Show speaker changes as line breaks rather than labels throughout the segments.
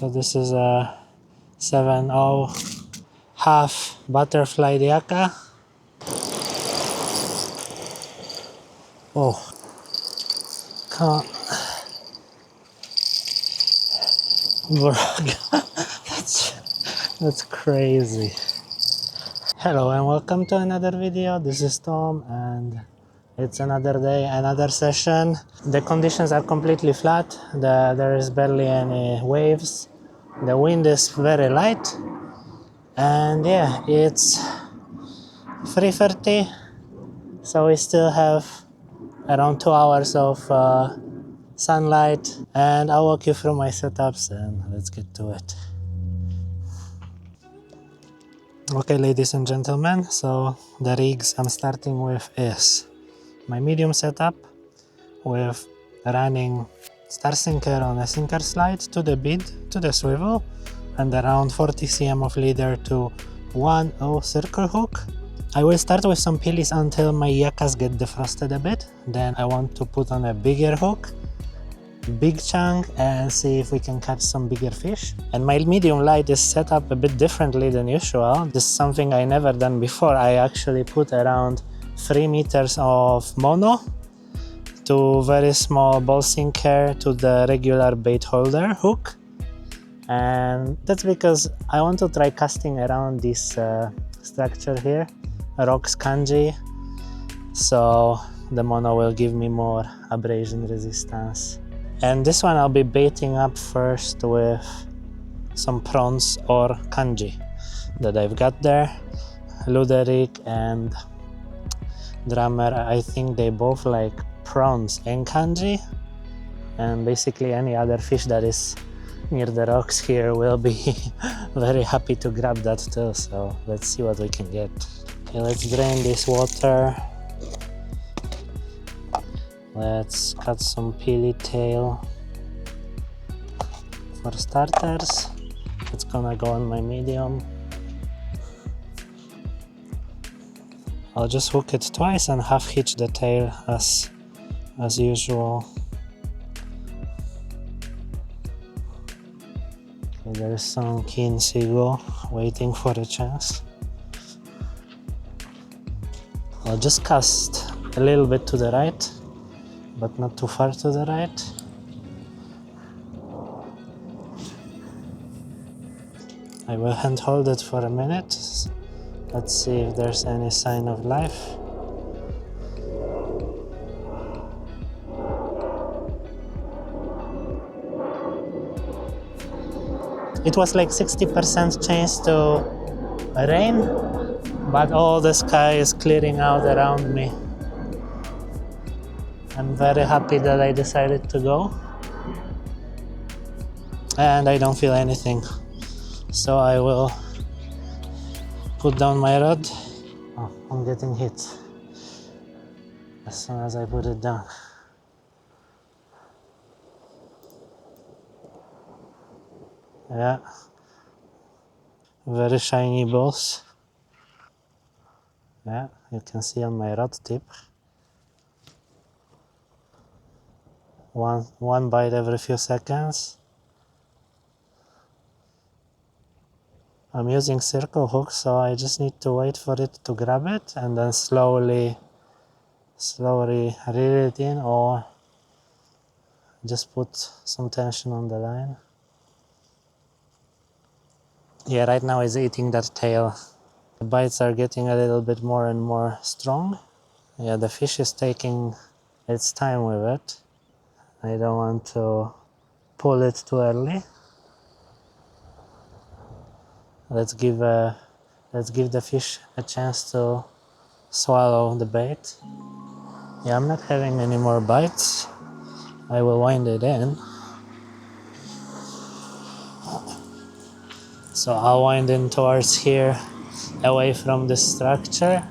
So this is a 7/0 half butterflied yaka. Oh, come on. Bro, that's crazy. Hello and welcome to another video. This is Tom and it's another day, another session. The conditions are completely flat. There is barely any waves. The wind is very light. And yeah, it's 3:30. So we still have around 2 hours of sunlight. And I'll walk you through my setups and let's get to it. Okay, ladies and gentlemen, so the rigs I'm starting with is my medium setup with running star sinker on a sinker slide to the bead, to the swivel, and around 40 cm of leader to 1/0 circle hook. I will start with some pillies until my yakas get defrosted a bit. Then I want to put on a bigger hook, big chunk, and see if we can catch some bigger fish. And my medium light is set up a bit differently than usual. This is something I never done before. I actually put around 3 meters of mono to very small ball sinker to the regular bait holder hook. And that's because I want to try casting around this structure here, rocks kanji, so the mono will give me more abrasion resistance. And this one I'll be baiting up first with some prawns or kanji that I've got there. Luderick and Drummer, I think they both like prawns and kanji, and basically any other fish that is near the rocks here will be very happy to grab that too. So let's see what we can get. Okay, let's drain this water. Let's cut some pilly tail. For starters, it's gonna go on my medium. I'll just hook it twice and half hitch the tail as usual. Okay, there is some keen seagull waiting for a chance. I'll just cast a little bit to the right, but not too far to the right. I will hand hold it for a minute. Let's see if there's any sign of life. It was like 60% chance to rain, but all the sky is clearing out around me. I'm very happy that I decided to go, and I don't feel anything, so I will put down my rod. Oh, I'm getting hit as soon as I put it down. Yeah, very shiny balls. Yeah, you can see on my rod tip. One bite every few seconds. I'm using circle hooks, so I just need to wait for it to grab it and then slowly reel it in, or just put some tension on the line. Yeah, right now it's eating that tail. The bites are getting a little bit more and more strong. Yeah, the fish is taking its time with it. I don't want to pull it too early. Let's give the fish a chance to swallow the bait. Yeah, I'm not having any more bites. I will wind it in. So I'll wind in towards here, away from the structure,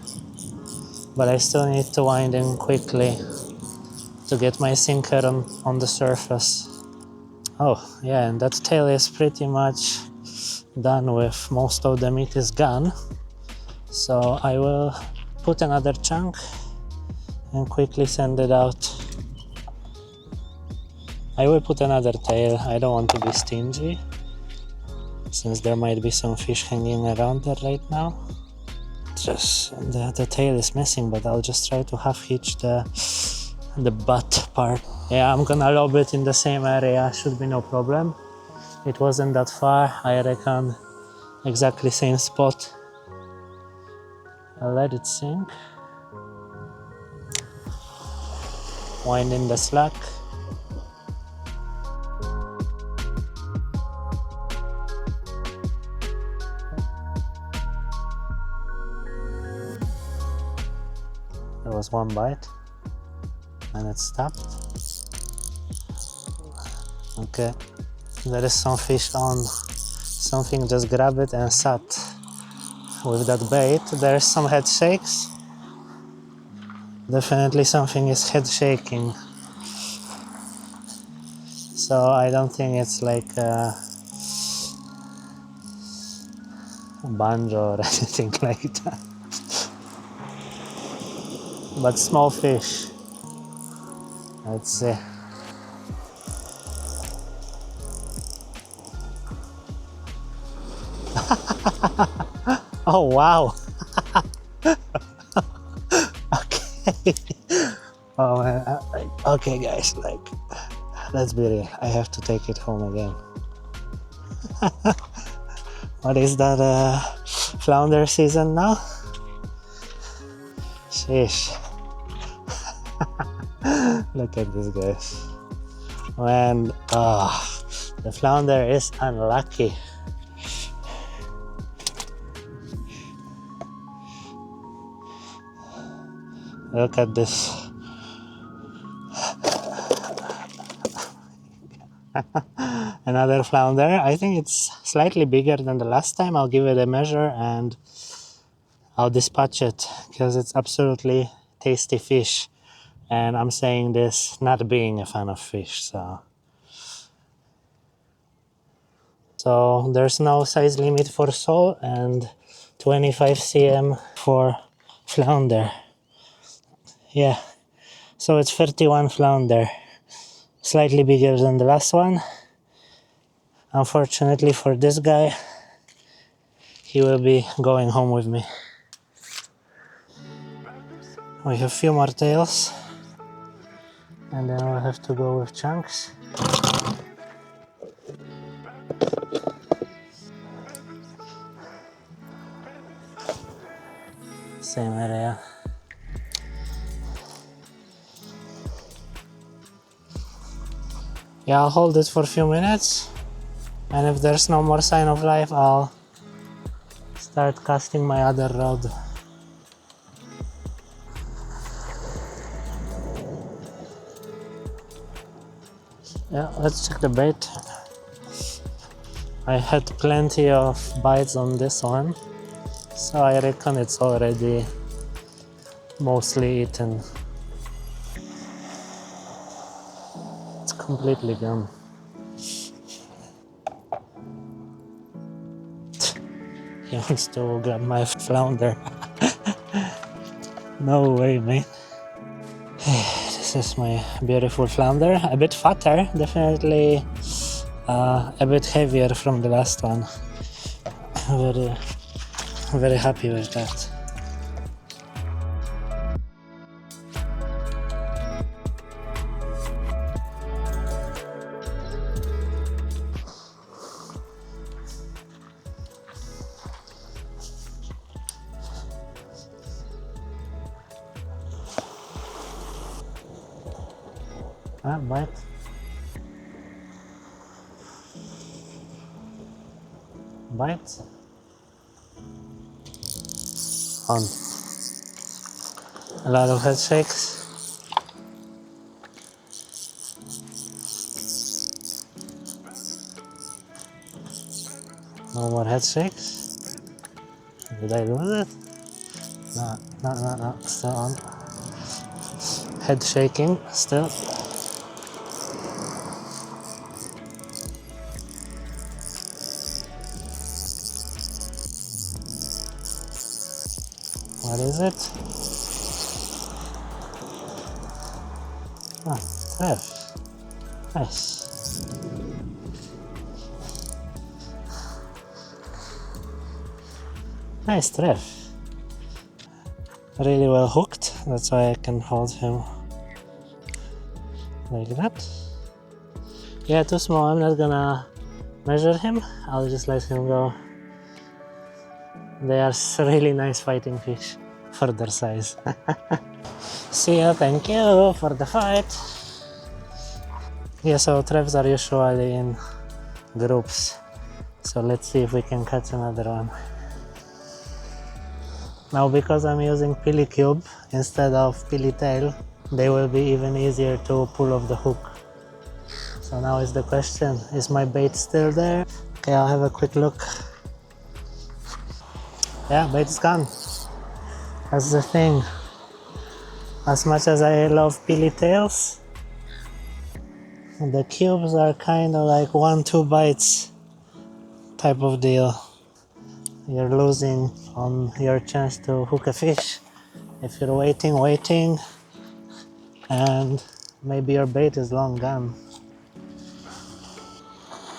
but I still need to wind in quickly to get my sinker on the surface. Oh yeah, and that tail is pretty much done with. Most of the meat is gone, so I will put another chunk and quickly send it out. I will put another tail. I don't want to be stingy, since there might be some fish hanging around there right now. Just the tail is missing, but I'll just try to half hitch the butt part. Yeah, I'm gonna lob it in the same area, should be no problem. It wasn't that far, I reckon. Exactly same spot. I'll let it sink. Wind in the slack. There was one bite and it stopped. Okay, there is some fish on. Something just grabbed it and sat with that bait. There's some head shakes. Definitely something is head shaking. So I don't think it's like a banjo or anything like that. But small fish. Let's see. Oh wow. Okay. Oh man. Okay guys, like, let's be real. I have to take it home again. What is that, flounder season now? Sheesh. Look at this, guys. Man, the flounder is unlucky. Look at this. Another flounder. I think it's slightly bigger than the last time. I'll give it a measure and I'll dispatch it because it's absolutely tasty fish. And I'm saying this not being a fan of fish, so there's no size limit for sole and 25 cm for flounder. Yeah, so it's 31 flounder, slightly bigger than the last one. Unfortunately for this guy, he will be going home with me. We have a few more tails and then we'll have to go with chunks. Same area. Yeah, I'll hold it for a few minutes, and if there's no more sign of life, I'll start casting my other rod. Yeah, let's check the bait. I had plenty of bites on this one, so I reckon it's already mostly eaten. It's completely gone. He wants to grab my flounder. No way, man. This is my beautiful flounder. A bit fatter, definitely a bit heavier from the last one. Very happy with that. Bite. Bite. On. A lot of head shakes. No more head shakes. Did I lose it? No. Still on. Head shaking still. What is it? Ah, fish. Nice. Nice tref. Really well hooked, that's why I can hold him like that. Yeah, too small, I'm not gonna measure him, I'll just let him go. They are really nice fighting fish for their size. See ya, thank you for the fight. Yeah, so trefs are usually in groups. So let's see if we can catch another one. Now because I'm using Pili Cube instead of Pili Tail, they will be even easier to pull off the hook. So now is the question, is my bait still there? Okay, I'll have a quick look. Yeah, bait is gone. That's the thing. As much as I love Pili Tails, the cubes are kind of like 1-2 bites type of deal. You're losing on your chance to hook a fish if you're waiting, and maybe your bait is long gone.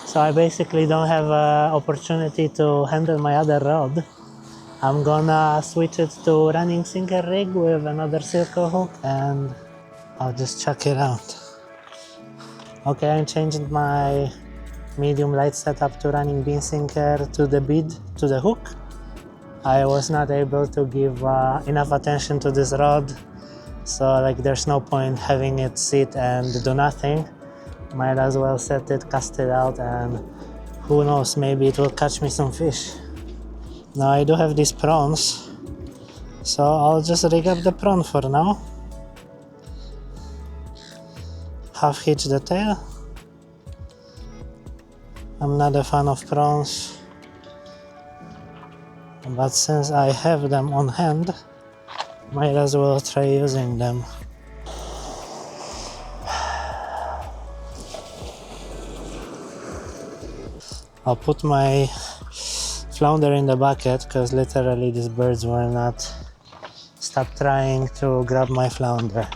So I basically don't have an opportunity to handle my other rod. I'm gonna switch it to running sinker rig with another circle hook and I'll just chuck it out. Okay, I'm changing my medium light setup to running bean sinker to the bead, to the hook. I was not able to give enough attention to this rod, so like there's no point having it sit and do nothing. Might as well set it, cast it out, and who knows, maybe it will catch me some fish. Now I do have these prawns, so I'll just rig up the prawn for now. Half hitch the tail. I'm not a fan of prawns, but since I have them on hand, might as well try using them. I'll put my flounder in the bucket because literally these birds will not stop trying to grab my flounder.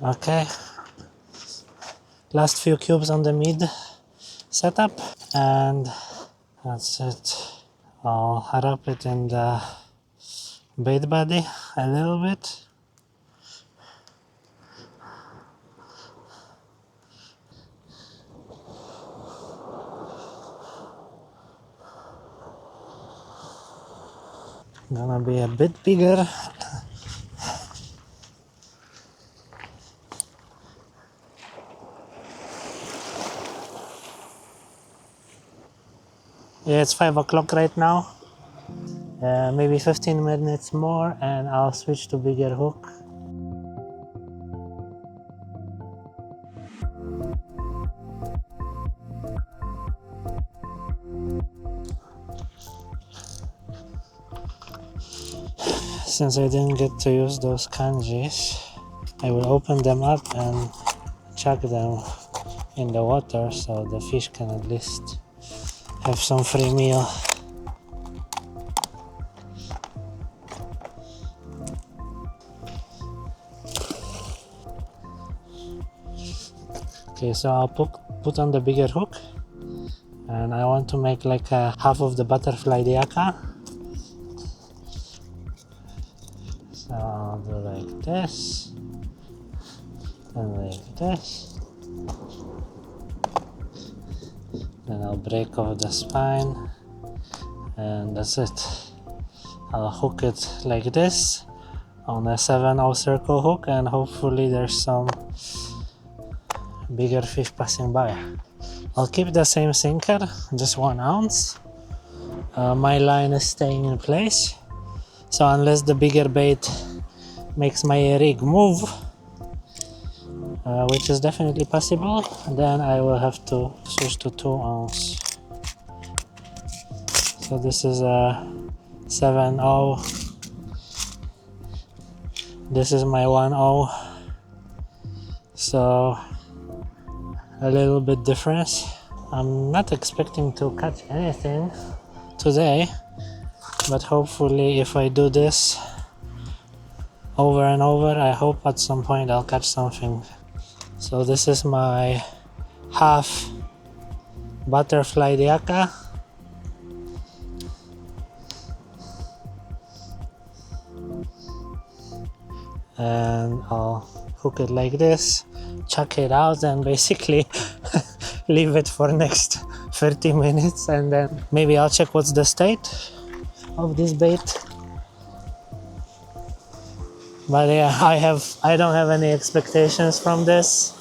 Okay, last few cubes on the mid setup, and that's it. I'll wrap it in the bait body a little bit. Gonna be a bit bigger. Yeah, it's 5 o'clock right now. Maybe 15 minutes more and I'll switch to bigger hook. Since I didn't get to use those kanjis, I will open them up and chuck them in the water so the fish can at least have some free meal. Okay, so I'll put on the bigger hook, and I want to make like a half of the butterflied yaka. So I'll do like this and like this. Then I'll break off the spine and that's it. I'll hook it like this on a 7/0 circle hook and hopefully there's some bigger fish passing by. I'll keep the same sinker, just 1 ounce. My line is staying in place, so unless the bigger bait makes my rig move, which is definitely possible, then I will have to switch to 2 ounce. So this is a 7/0. This is my 1/0. so a little bit difference. I'm not expecting to catch anything today, but hopefully if I do this over and over, I hope at some point I'll catch something. So this is my half butterflied yaka, and I'll hook it like this, chuck it out, and basically leave it for next 30 minutes, and then maybe I'll check what's the state of this bait. But yeah, I don't have any expectations from this.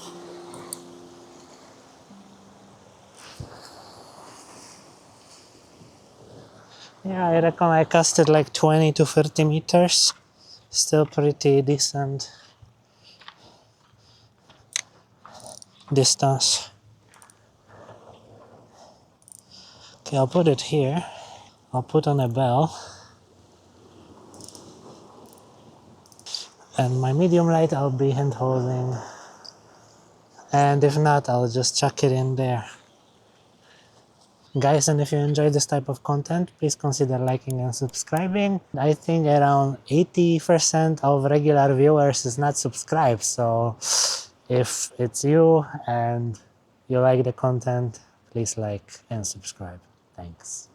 Yeah, I reckon I casted like 20 to 30 meters. Still pretty decent distance. Okay, I'll put it here. I'll put on a bell. And my medium light I'll be hand holding. And if not, I'll just chuck it in there. Guys, and if you enjoy this type of content, please consider liking and subscribing. I think around 80% of regular viewers is not subscribed, so if it's you and you like the content, please like and subscribe. Thanks.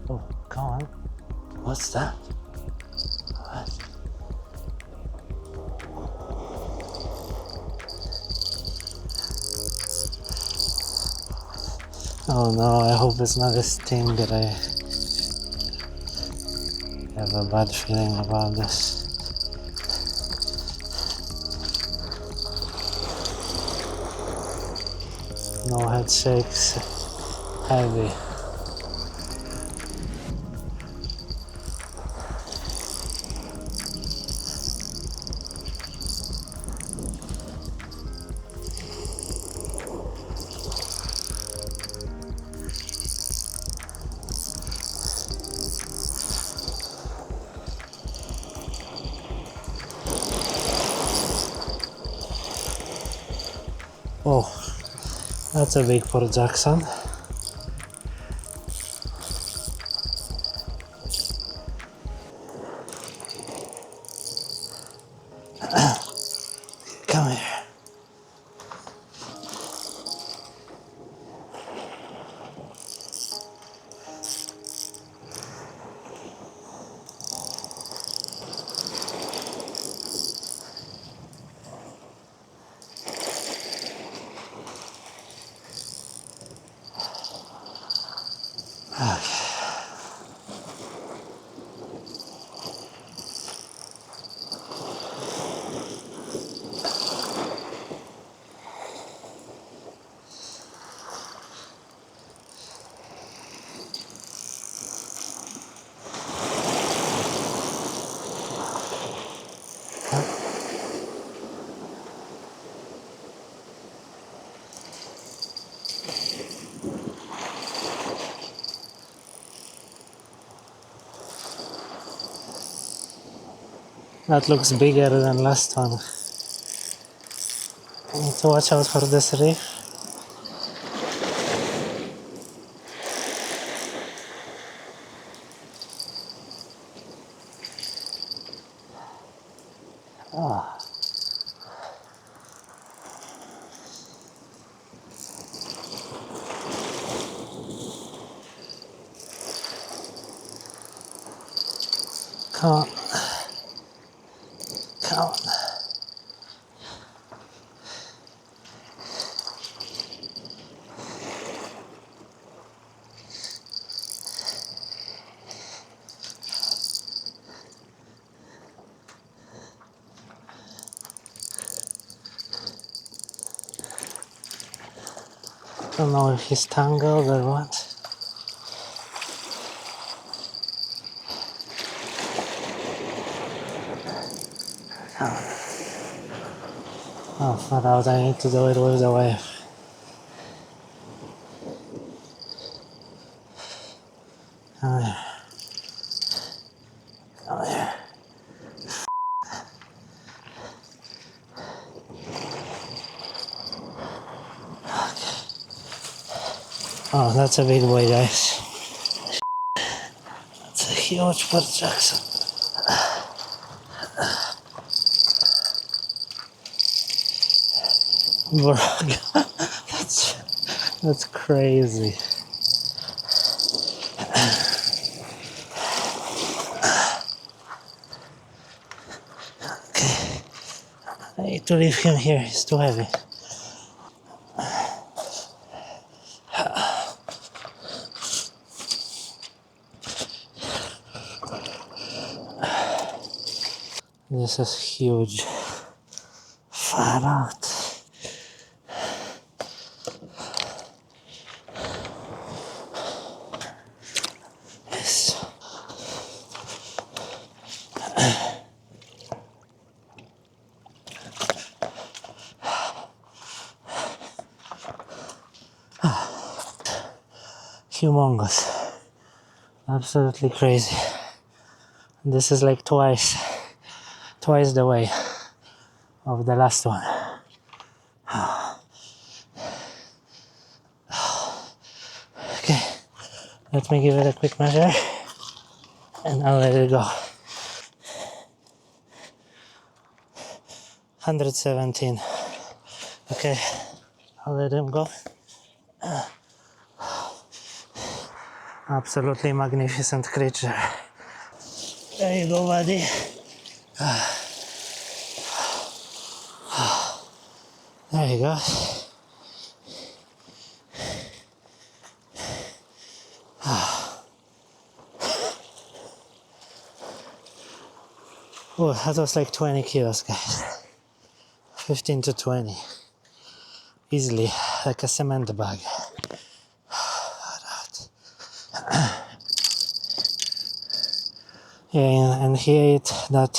Oh, come on. What's that? What? Oh no, I hope it's not a sting that I have a bad feeling about this. No head shakes, heavy. Oh, that's a big Port Jackson. Come here. That looks bigger than last one. I need to watch out for this reef. Oh. Come on. Come on. don't know if he's tangled or what. Oh, far out, I need to do it with the wave. Come here. Come here. Oh, that's a big boy, guys. That's a huge Port Jackson. Bro, that's crazy. Okay, I need to leave him here, he's too heavy. This is huge. Far out. Yes. Humongous. Absolutely crazy. This is like twice the weight of the last one. Okay, let me give it a quick measure and I'll let it go. 117. Okay, I'll let him go. Absolutely magnificent creature. There you go, buddy. There you go. Oh, that was like 20 kilos, guys. 15 to 20. Easily, like a cement bag. Yeah, and he ate that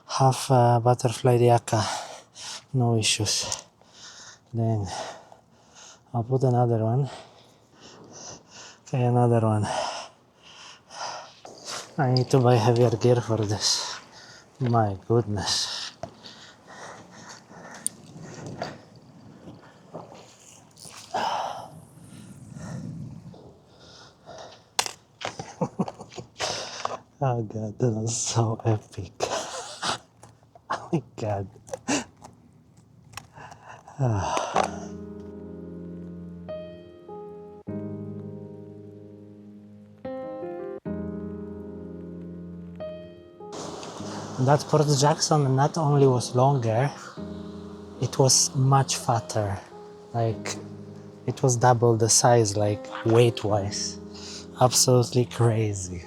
half butterflied yakka. No issues. Then I'll put another one. Okay, another one. I need to buy heavier gear for this. My goodness. Oh god, that was so epic. Oh my god. That Port Jackson not only was longer, it was much fatter. Like, it was double the size, like weight-wise. Absolutely crazy.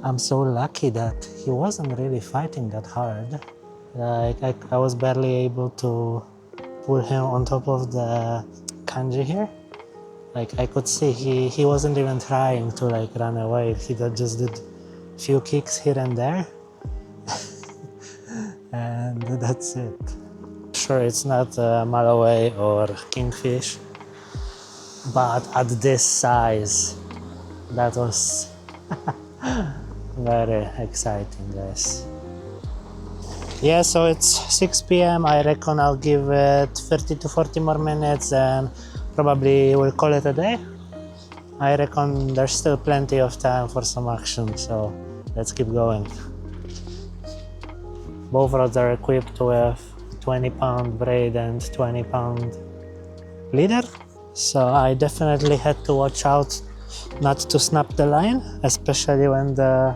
I'm so lucky that he wasn't really fighting that hard. Like, I was barely able to put him on top of the kanji here. Like, I could see he wasn't even trying to like run away. He just did few kicks here and there. And that's it. Sure, it's not Malaway or kingfish, but at this size, that was very exciting, guys. Yeah, so it's 6 p.m. I reckon I'll give it 30 to 40 more minutes and probably we'll call it a day. I reckon there's still plenty of time for some action, so let's keep going. Both rods are equipped with 20-pound braid and 20-pound leader, so I definitely had to watch out not to snap the line, especially when the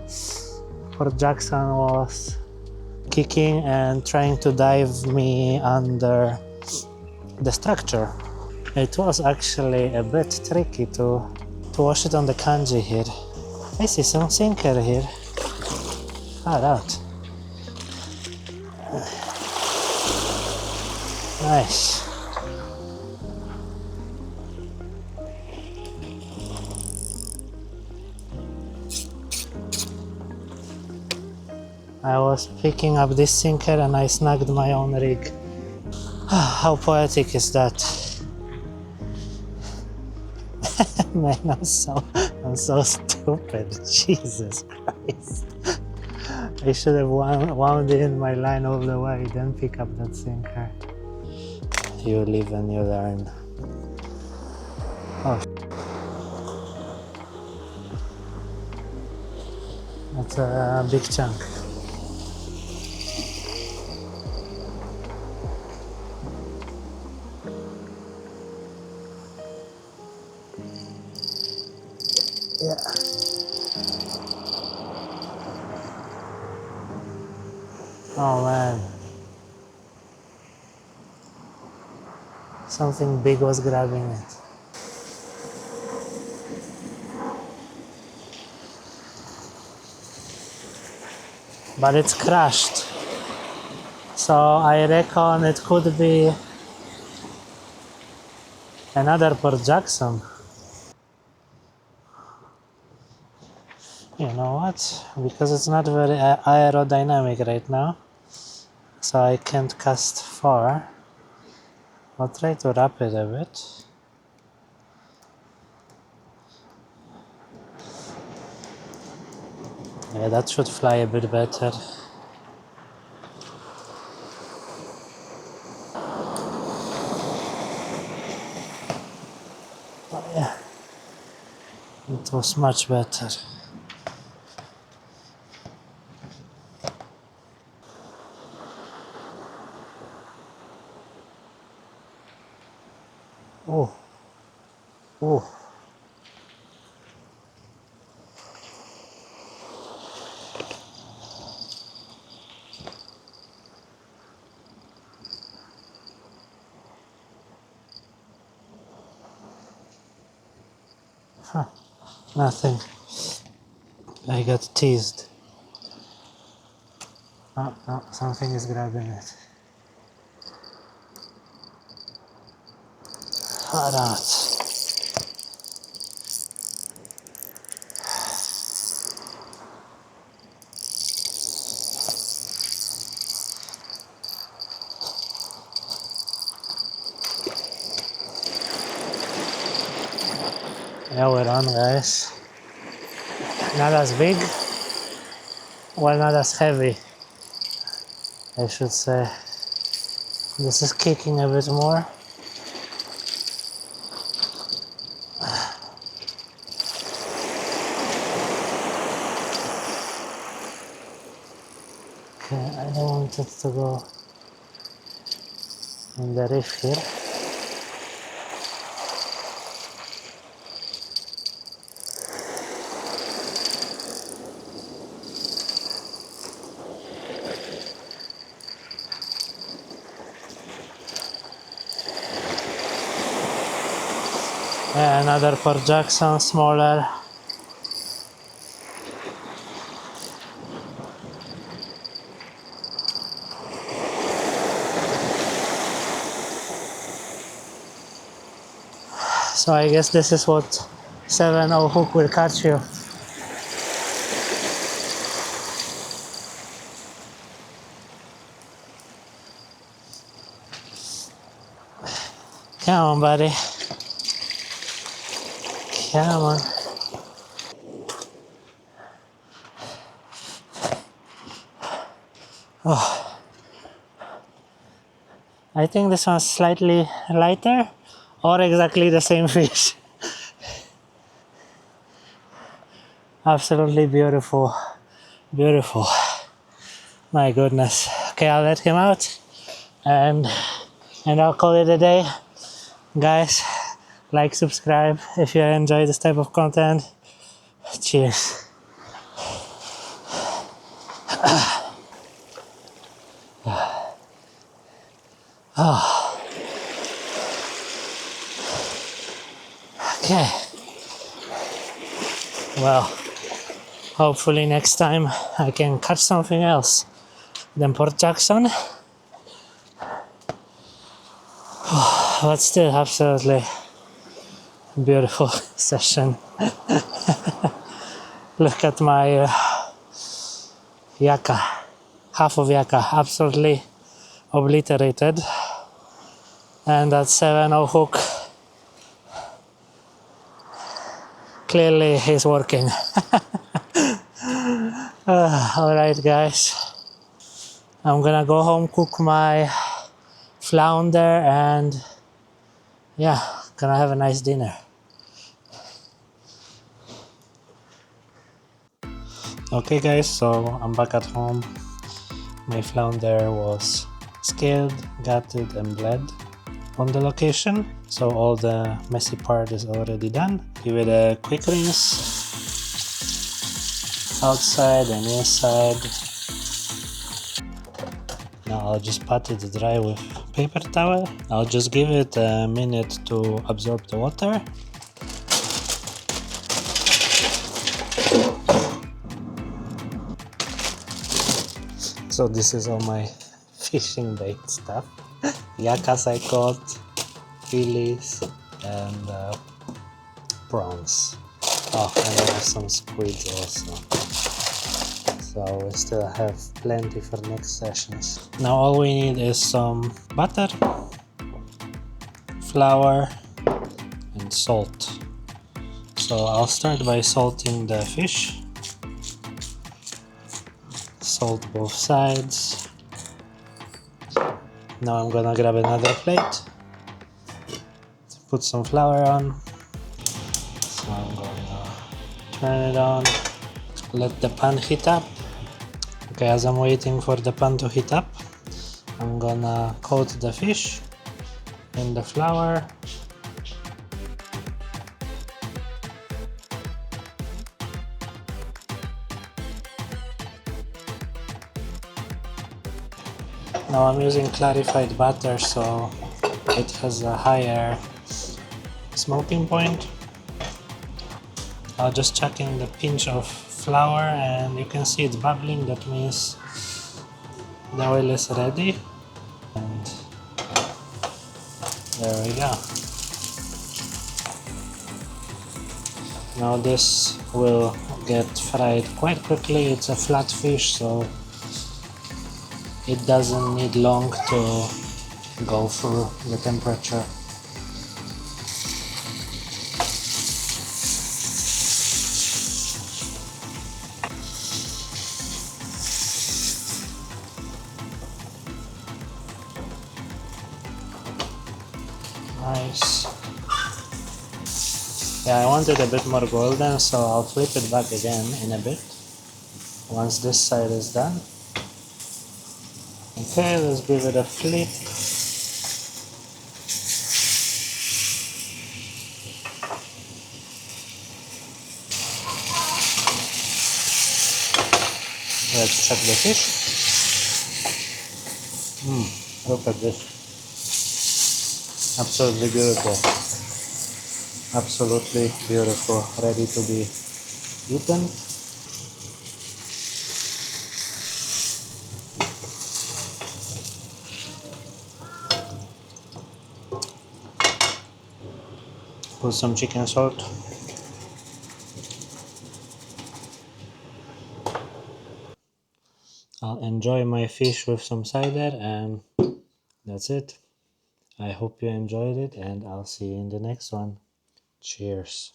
Port Jackson was kicking and trying to dive me under the structure. It was actually a bit tricky to wash it on the kanji here. I see some sinker here. Far out. Nice. I was picking up this sinker and I snagged my own rig. How poetic is that? Man, I'm so stupid. Jesus Christ. I should have wound in my line all the way, then pick up that sinker. You live and you learn. Oh, that's a big chunk. Yeah. Oh man. Something big was grabbing it. But it's crushed. So I reckon it could be another Port Jackson. You know what? Because it's not very aerodynamic right now, so I can't cast far. I'll try to wrap it a bit. Yeah, that should fly a bit better. Oh, yeah, it was much better. Oh, oh. Huh. Nothing. I got teased. Oh, no, something is grabbing it. Alright. Yeah, we're on, guys. Not as big, well, not as heavy, I should say. This is kicking a bit more. Okay, I don't want it to go in the reef here. Yeah, another Port Jackson, smaller. So I guess this is what 7.0 hook will catch you. Come on, buddy. Come on. Oh. I think this one's slightly lighter or exactly the same fish. Absolutely beautiful. Beautiful. My goodness. Okay, I'll let him out and I'll call it a day. Guys, like, subscribe if you enjoy this type of content. Cheers. Oh. Okay. Well, hopefully next time I can catch something else than Port Jackson. Oh, but still, absolutely beautiful session. Look at my yaka. half of Yaka absolutely obliterated. And that 7-0 hook clearly is working. Alright guys, I'm gonna go home, cook my flounder, and yeah, gonna have a nice dinner. Okay guys, so I'm back at home. My flounder was scaled, gutted and bled on the location, so all the messy part is already done. Give it a quick rinse, outside and inside. Now I'll just pat it dry with paper towel. I'll just give it a minute to absorb the water. So this is all my fishing bait stuff. Yakas I caught, fillies and prawns. Oh, and I have some squids also. So we still have plenty for next sessions. Now all we need is some butter, flour and salt. So I'll start by salting the fish. Salt both sides. Now I'm gonna grab another plate, put some flour on. So I'm gonna turn it on, let the pan heat up. Okay, as I'm waiting for the pan to heat up, I'm gonna coat the fish in the flour. Now I'm using clarified butter, so it has a higher smoking point. I'll just chuck in the pinch of flour and you can see it's bubbling. That means the oil is ready. And there we go. Now this will get fried quite quickly. It's a flat fish, so it doesn't need long to go through the temperature. Nice. Yeah, I want it a bit more golden, so I'll flip it back again in a bit once this side is done. Okay, let's give it a flip. Let's check the fish. Look at this. Absolutely beautiful. Absolutely beautiful. Ready to be eaten. Put some chicken salt. I'll enjoy my fish with some cider, and that's it. I hope you enjoyed it, and I'll see you in the next one. Cheers.